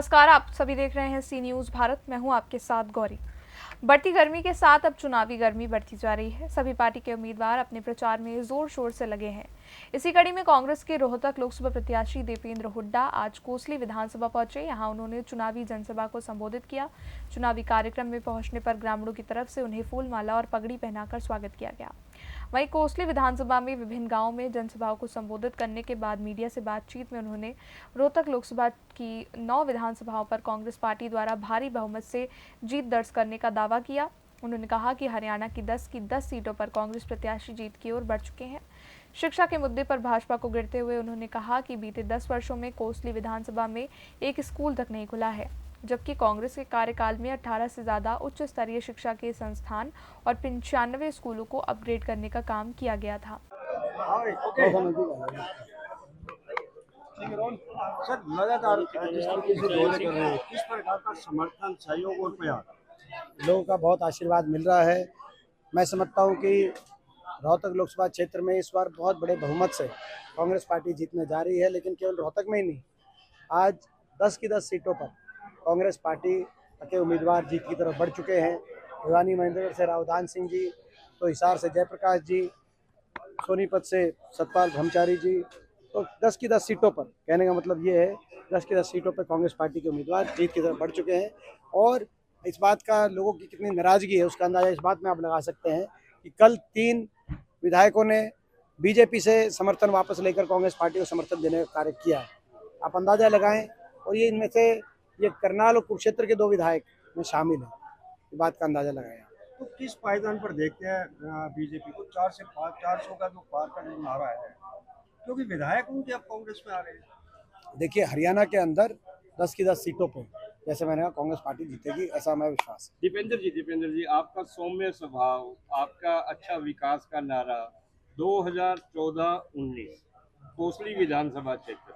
नमस्कार, आप सभी देख रहे हैं सी न्यूज़ भारत। मैं हूं आपके साथ गौरी। बढ़ती गर्मी के साथ अब चुनावी गर्मी बढ़ती जा रही है। सभी पार्टी के उम्मीदवार अपने प्रचार में जोर शोर से लगे हैं। इसी कड़ी में कांग्रेस के रोहतक लोकसभा प्रत्याशी दीपेंद्र हुड्डा आज कोसली विधानसभा पहुंचे। यहां उन्होंने चुनावी जनसभा को संबोधित किया। चुनावी कार्यक्रम में पहुंचने पर ग्रामीणों की तरफ से उन्हें फूलमाला और पगड़ी पहनाकर स्वागत किया गया। वहीं कोसली विधानसभा में विभिन्न गांवों में जनसभाओं को संबोधित करने के बाद मीडिया से बातचीत में उन्होंने रोहतक लोकसभा की 9 विधानसभाओं पर कांग्रेस पार्टी द्वारा भारी बहुमत से जीत दर्ज करने का दावा किया। उन्होंने कहा कि हरियाणा की 10 सीटों पर कांग्रेस प्रत्याशी जीत की ओर बढ़ चुके हैं। शिक्षा के मुद्दे पर भाजपा को गिरते हुए उन्होंने कहा कि बीते 10 वर्षों में कोसली विधानसभा में एक स्कूल तक नहीं खुला है, जबकि कांग्रेस के कार्यकाल में 18 से ज़्यादा उच्च स्तरीय शिक्षा के संस्थान और 95 स्कूलों को अपग्रेड करने का काम किया गया था। सर, लगातार जिस तरीके से दौरे कर रहे हैं, किस प्रकार का समर्थन, सहयोग और प्यार? लोगों का बहुत आशीर्वाद मिल रहा है। मैं समझता हूं कि रोहतक लोकसभा क्षेत्र में इस बार बहुत बड़े बहुमत से कांग्रेस पार्टी जीतने जा रही है। लेकिन केवल रोहतक में ही नहीं, आज 10 की 10 सीटों पर कांग्रेस पार्टी के उम्मीदवार जीत की तरफ बढ़ चुके हैं। भिवानी महेंद्रगढ़ से रावदान सिंह जी, तो हिसार से जयप्रकाश जी, सोनीपत से सतपाल ब्रह्मचारी जी, तो 10 की 10 सीटों पर, कहने का मतलब ये है 10 की 10 सीटों पर कांग्रेस पार्टी के उम्मीदवार जीत की तरफ बढ़ चुके हैं। और इस बात का लोगों की कितनी नाराज़गी है उसका अंदाज़ा इस बात में आप लगा सकते हैं कि कल 3 विधायकों ने बीजेपी से समर्थन वापस लेकर कांग्रेस पार्टी को समर्थन देने का कार्य किया है। आप अंदाज़ा लगाएं। और ये इनमें से ये करनाल और कुरुक्षेत्र के 2 विधायक में शामिल हैं। इस बात का अंदाज़ा लगाएं। तो किस पायदान पर देखते हैं बीजेपी को 4 से 5 400 का जो पार का जो नारा है, क्योंकि विधायक उनके अब कांग्रेस में आ रहे हैं? देखिए, हरियाणा के अंदर 10 की 10 सीटों पर जैसे मैंने कहा कांग्रेस पार्टी जीतेगी, ऐसा हमें विश्वास है। दीपेंद्र जी, आपका सौम्य स्वभाव, आपका अच्छा विकास का नारा 2014-19 कोसली विधानसभा क्षेत्र,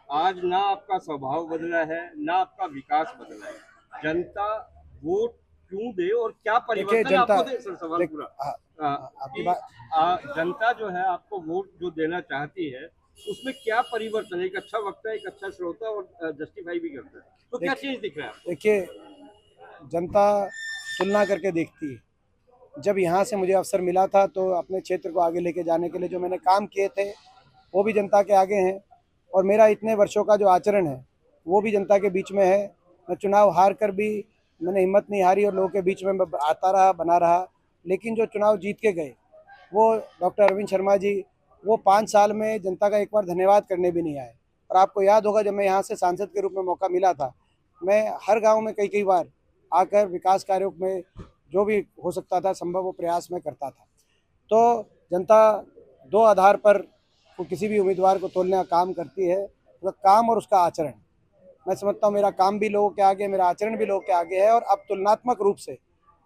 आज ना आपका स्वभाव बदला है ना आपका विकास बदला है। जनता वोट क्यों दे और क्या परिवर्तन आपको दे? सर, सवाल पूरा आपकी बात, जनता जो है आपको वोट जो देना चाहती है उसमें क्या परिवर्तन? एक अच्छा वक्ता, एक अच्छा श्रोता और जस्टिफाई भी करता है, तो क्या चीज दिख रहा है? देखिए, जनता तुलना करके देखती है। जब यहाँ से मुझे अवसर मिला था तो अपने क्षेत्र को आगे लेके जाने के लिए जो मैंने काम किए थे वो भी जनता के आगे हैं, और मेरा इतने वर्षों का जो आचरण है वो भी जनता के बीच में है। मैं चुनाव हार कर भी मैंने हिम्मत नहीं हारी और लोगों के बीच में आता रहा, बना रहा। लेकिन जो चुनाव जीत के गए वो डॉक्टर अरविंद शर्मा जी, वो 5 साल में जनता का एक बार धन्यवाद करने भी नहीं आए। और आपको याद होगा, जब मैं यहाँ से सांसद के रूप में मौका मिला था, मैं हर गांव में कई बार आकर विकास कार्यों में जो भी हो सकता था संभव वो प्रयास में करता था। तो जनता 2 आधार पर किसी भी उम्मीदवार को तोलने का काम करती है, तो काम और उसका आचरण। मैं समझता हूँ मेरा काम भी लोगों के आगे, मेरा आचरण भी लोगों के आगे है। और अब तुलनात्मक रूप से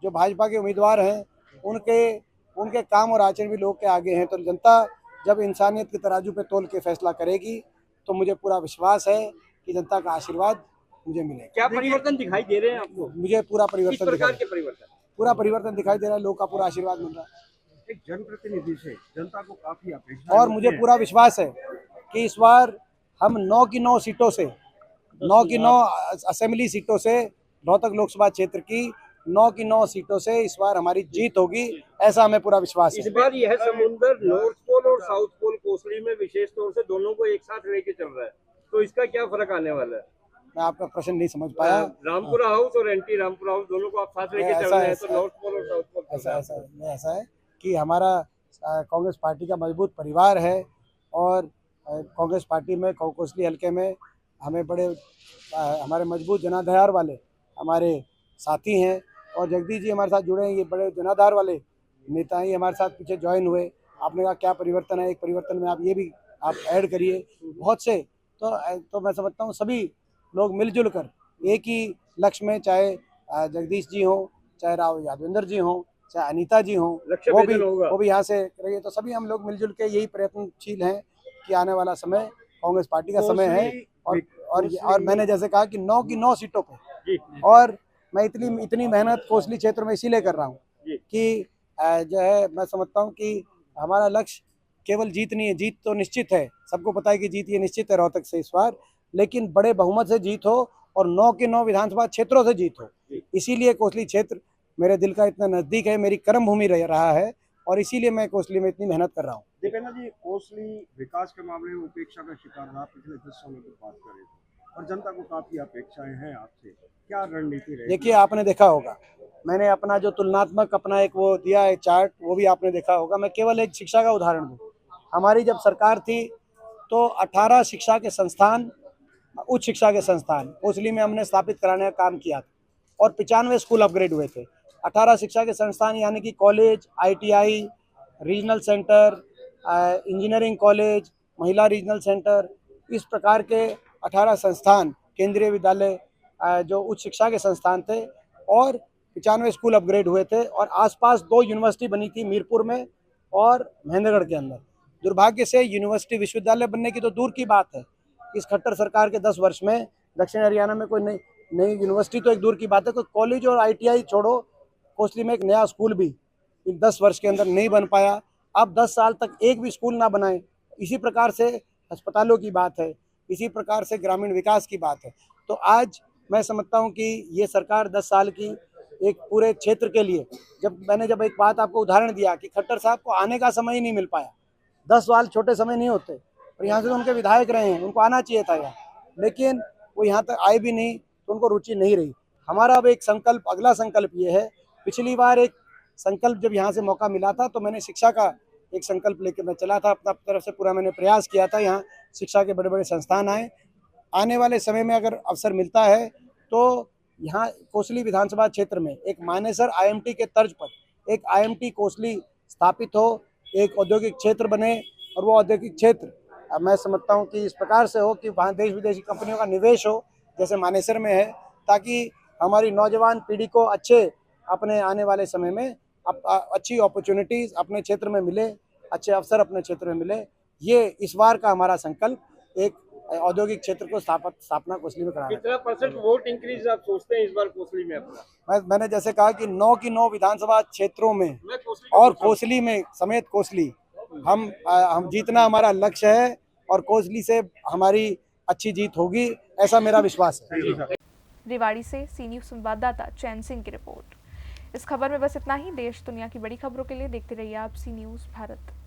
जो भाजपा के उम्मीदवार हैं उनके काम और आचरण भी लोगों के आगे हैं। तो जनता जब इंसानियत के तराजू पे तोल के फैसला करेगी तो मुझे पूरा विश्वास है कि जनता का आशीर्वाद मुझे मिलेगा। क्या परिवर्तन दिखाई दे रहे हैं आपको? मुझे पूरा परिवर्तन दिखाई दे रहा है। लोगों का पूरा आशीर्वाद मिल रहा है। एक जनप्रतिनिधि से जनता को काफी अपेक्षा, और मुझे पूरा विश्वास है कि इस बार हम 9 की 9 सीटों से, 9 की 9 असेंबली सीटों से, रोहतक लोकसभा क्षेत्र की 9 की 9 सीटों से इस बार हमारी जीत होगी, ऐसा हमें पूरा विश्वास है। इस बार यह समुंदर नॉर्थ पोल और साउथ पोल कोसली में विशेष तौर से दोनों को एक साथ लेके चल रहा है, तो इसका क्या फर्क आने वाला है? मैं आपका प्रश्न नहीं समझ पाया। रामपुरा हाउस और एंटी रामपुरा हाउस दोनों को आप साथ लेके चल रहे हैं, तो नॉर्थ पोल और साउथ पोल ऐसा है कि हमारा कांग्रेस पार्टी का मजबूत परिवार है। और कांग्रेस पार्टी में कोसली हल्के में हमें बड़े हमारे मजबूत जनाधार वाले हमारे साथी हैं। और जगदीश जी हमारे साथ जुड़े हैं, ये बड़े जनाधार वाले नेता ही हमारे साथ पीछे ज्वाइन हुए। आपने कहा क्या परिवर्तन है, एक परिवर्तन में आप ये भी आप ऐड करिए बहुत से। तो मैं समझता हूँ सभी लोग मिलजुल कर एक ही लक्ष्य में, चाहे जगदीश जी हों, चाहे राव यादवेंद्र जी हों, चाहे अनीता जी हों, वो भी यहाँ से करेंगे। तो सभी हम लोग मिलजुल के यही प्रयत्नशील हैं कि आने वाला समय कांग्रेस पार्टी का समय है। और मैंने जैसे कहा कि 9 की 9 सीटों पे, और मैं इतनी मेहनत कोसली क्षेत्र में इसीलिए कर रहा हूँ कि जो है मैं समझता हूँ कि हमारा लक्ष्य केवल जीत नहीं है। जीत तो निश्चित है, सबको पता है कि जीत ये निश्चित है रोहतक से इस बार, लेकिन बड़े बहुमत से जीत हो और 9 के 9 विधानसभा क्षेत्रों से जीत हो। इसीलिए कोसली क्षेत्र मेरे दिल का इतना नज़दीक है, मेरी कर्म भूमि रहा है और इसीलिए मैं कोसली में इतनी मेहनत कर रहा हूँ। दीपेंद्र जी, कोसली विकास के मामले में उपेक्षा का शिकार रहा पिछले 10 सालों की बात करें तो, और जनता को काफी अपेक्षाएं हैं आपसे, क्या रणनीति रहेगी? देखिए, आपने देखा होगा, मैंने अपना जो तुलनात्मक अपना एक वो दिया है चार्ट, वो भी आपने देखा होगा। मैं केवल एक शिक्षा का उदाहरण दूँ। हमारी जब सरकार थी तो 18 शिक्षा के संस्थान, उच्च शिक्षा के संस्थान कोसली में हमने स्थापित कराने का काम किया था और 95 स्कूल अपग्रेड हुए थे। 18 शिक्षा के संस्थान यानी कि college, ITI, regional centre, engineering college, महिला रीजनल सेंटर, इस प्रकार के 18 संस्थान, केंद्रीय विद्यालय जो उच्च शिक्षा के संस्थान थे और 95 स्कूल अपग्रेड हुए थे और आसपास 2 यूनिवर्सिटी बनी थी, मीरपुर में और महेंद्रगढ़ के अंदर। दुर्भाग्य से यूनिवर्सिटी विश्वविद्यालय बनने की तो दूर की बात है, इस खट्टर सरकार के 10 वर्ष में दक्षिण हरियाणा में कोई नई यूनिवर्सिटी तो एक दूर की बात है, कोई कॉलेज और ITI छोड़ो, कोसली में एक नया स्कूल भी इन 10 वर्ष के अंदर नहीं बन पाया। अब 10 साल तक एक भी स्कूल ना बनाए। इसी प्रकार से अस्पतालों की बात है, इसी प्रकार से ग्रामीण विकास की बात है। तो आज मैं समझता हूँ कि ये सरकार 10 साल की एक पूरे क्षेत्र के लिए, जब एक बात आपको उदाहरण दिया कि खट्टर साहब को आने का समय ही नहीं मिल पाया। 10 साल छोटे समय नहीं होते और यहाँ से तो उनके विधायक रहे हैं, उनको आना चाहिए था यहाँ, लेकिन वो यहाँ तक आए भी नहीं तो उनको रुचि नहीं रही। हमारा अब एक संकल्प, अगला संकल्प ये है, पिछली बार एक संकल्प जब यहाँ से मौका मिला था तो मैंने शिक्षा का एक संकल्प लेकर मैं चला था, अपना तरफ से पूरा मैंने प्रयास किया था, यहाँ शिक्षा के बड़े बड़े संस्थान आए। आने वाले समय में अगर अवसर मिलता है तो यहाँ कोसली विधानसभा क्षेत्र में एक मानेसर IMT के तर्ज पर एक IMT कोसली स्थापित हो, एक औद्योगिक क्षेत्र बने और वो औद्योगिक क्षेत्र मैं समझता हूँ कि इस प्रकार से हो कि वहाँ देश विदेशी कंपनियों का निवेश हो, जैसे मानेसर में है, ताकि हमारी नौजवान पीढ़ी को अच्छे अपने आने वाले समय में अच्छी अपॉर्चुनिटीज़ अपने क्षेत्र में मिले, अच्छे अवसर अपने क्षेत्र में मिले। ये इस बार का हमारा संकल्प एक औद्योगिक क्षेत्र को स्थापना कोसली में कराना। कितना % वोट इंक्रीज आप सोचते हैं इस बार कोसली में अपना? मैंने जैसे कहा कि 9 की 9 विधानसभा क्षेत्रों में और कोसली में समेत कोसली हम जीतना हमारा लक्ष्य है और कोसली से हमारी अच्छी जीत होगी, ऐसा मेरा विश्वास है। रेवाड़ी से सी न्यूज़ संवाददाता चैन सिंह की रिपोर्ट। इस खबर में बस इतना ही। देश दुनिया की बड़ी खबरों के लिए देखते रहिए आप सी न्यूज़ भारत।